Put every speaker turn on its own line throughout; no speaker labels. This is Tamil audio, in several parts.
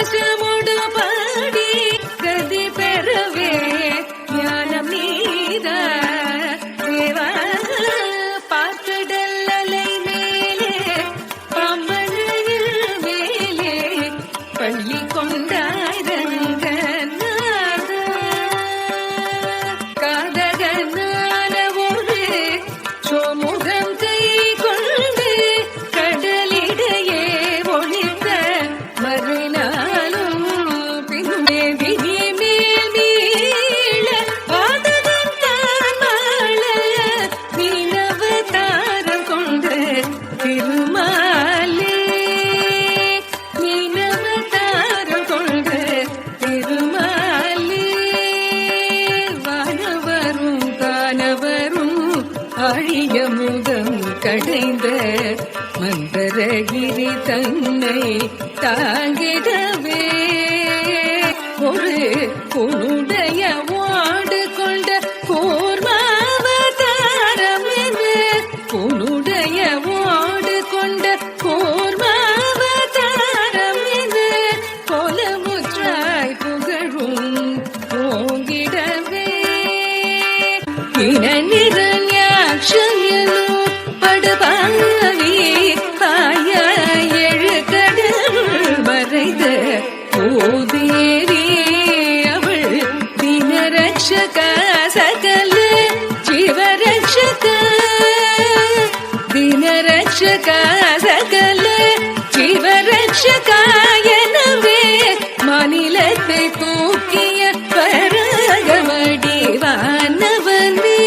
தேசமுடு பாடி கதி பெறவே ஞானம் நீத தேவா பார்க்கடல் அலை மேலே பாம்பனையில் மேலே பள்ளி கொண்டாயிரங்க காதகனான ஒரு சோமுகம் கை கொண்டு கடலிடையே ஒளிந்த மறுநாளும் பின்னே விதி மேல் மீள பாதகன் தான் மாள மீனவதாரம் கொண்ட திருமாலே மீனவதாரம் கொண்ட திருமாலே வானவரும் கானவரும் ஆழிய முதம் கடைந்த மந்தரகிரி தன்னை தாங்கிடவே ஒரு உன்னுடைய வாடு கொண்ட கூர்மாவதாரம் என்று உன்னுடைய வாடு கொண்ட கூர்மாவதாரம் என்று கோலமுற்றாய் புகழும் ஓங்கிடவே நிரண்யாட்சயனோ படுபாவி பாய எழு கடவுள் மறைந்த பூதேவி அவள் தினரட்சக சகல ஜீவரட்சக தினரட்சக சகல ஜீவரட்சக எனவே மாநிலத்தை தூக்கிய பரகமடி வானவனே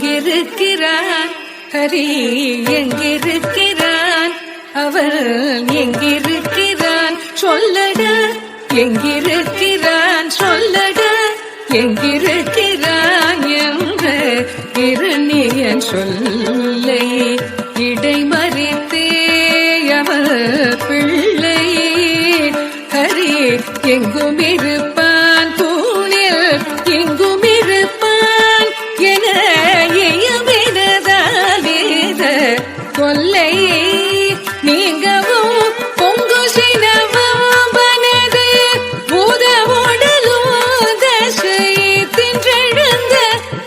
எங்கிருக்கிறான் ஹரி எங்கிருக்கிறான் அவள் எங்கிருக்கிறான் சொல்லடா எங்கிருக்கிறான் சொல்லடா எங்கிருக்கிறான் என்ற இரணியன் சொல்லை இடைமறித்தே அவள் பிள்ளை ஹரி எங்கும் இருப்பான் தூணில் எங்கும் இருப்பான் என எயமினதாலேத கொல்லை நீங்கவும் பொங்கு சினவும் பனது பூதவோடலும் தசை தின்றெழுந்த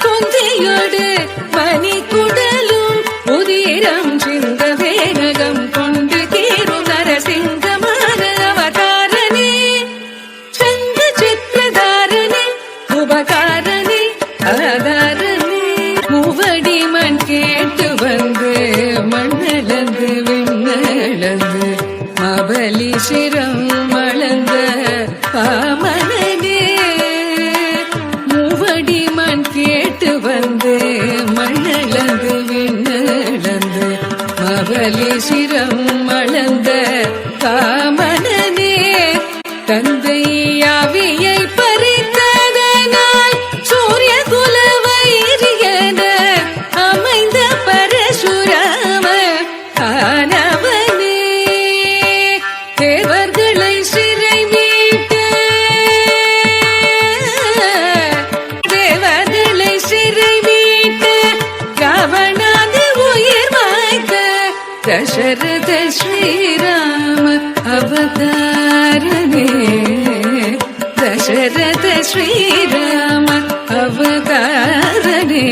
கொந்தையோடு மணி குடலும் உதிரம் சிந்த வேகம் கொண்டு கீரும் நரசிங்கமான அவதாரனே சங்க சித்திரதாரனே உபகாரனே ஆதாரனே மூவடி மண் கேட்டு வந்து மண்ணளந்து விண்ணளந்து மபலி சிரம் மளந்த பாமனே மூவடி மண் கேட்டு வந்து மண்ணளந்து விண்ணளந்து மபலி சிரம் மளந்த பாமனே தந்தை ஆவியை பறித்ததனால் சூரிய குல வைரியன அமைந்த பரசுராம ஆனவனே தேவர்களை சிறை மீட்ட தேவர்களை சிறை மீட்ட ராவணாது உயிர் மாய்த்த தசரத ஸ்ரீராம அவதாரனே தசரத ஸ்ரீராம அவதாரனே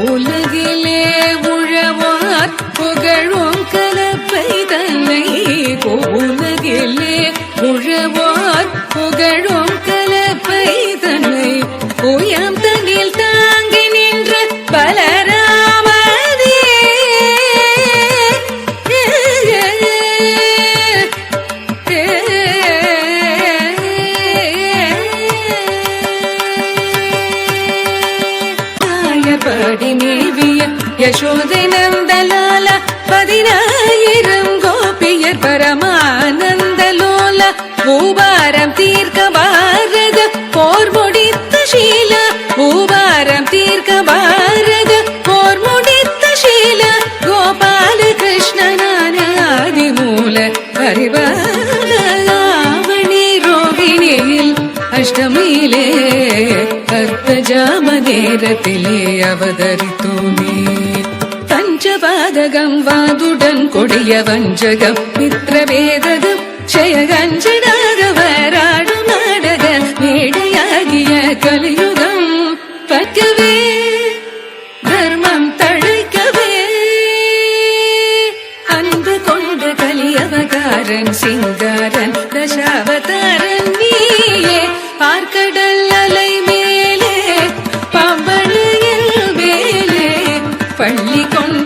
உலகிலே உழவார் புகழும் கலப்பை தன்னை உலகிலே உழவார் புகழும் கலப்பை தன்னை உயம் தனில் தாங்கி நின்ற பலராமதே படிமேவிய யசோதை நந்தலால 10,000 கோபியர் பரமானந்தலோல பூபாரம் தீர்க்க பாரத போர் முடித்த ஷீல பூபாரம் தீர்க்க பாரத போர் முடித்த ஷீல கோபால கிருஷ்ணனான ஆதிமூல பரிவாணி ரோகிணியில் அஷ்டமியிலே அர்த்த ஜாம நேரத்திலே அவதரித்தோமே. பாதகம் வாதுடன் கொடிய வஞ்சகம் மித்ரவேதகம் ஜெயகஞ்சனாக வராடும் நாடக மேடையாகிய கலியுகம் பக்கவே தர்மம் தழைக்கவே அன்பு கொண்ட கலியவகாரன் சிங்காரன் தசாவதாரன் நீயே பார்க்கடல் அலை மேலே பாம்பனையில் மேலே பள்ளி கொண்ட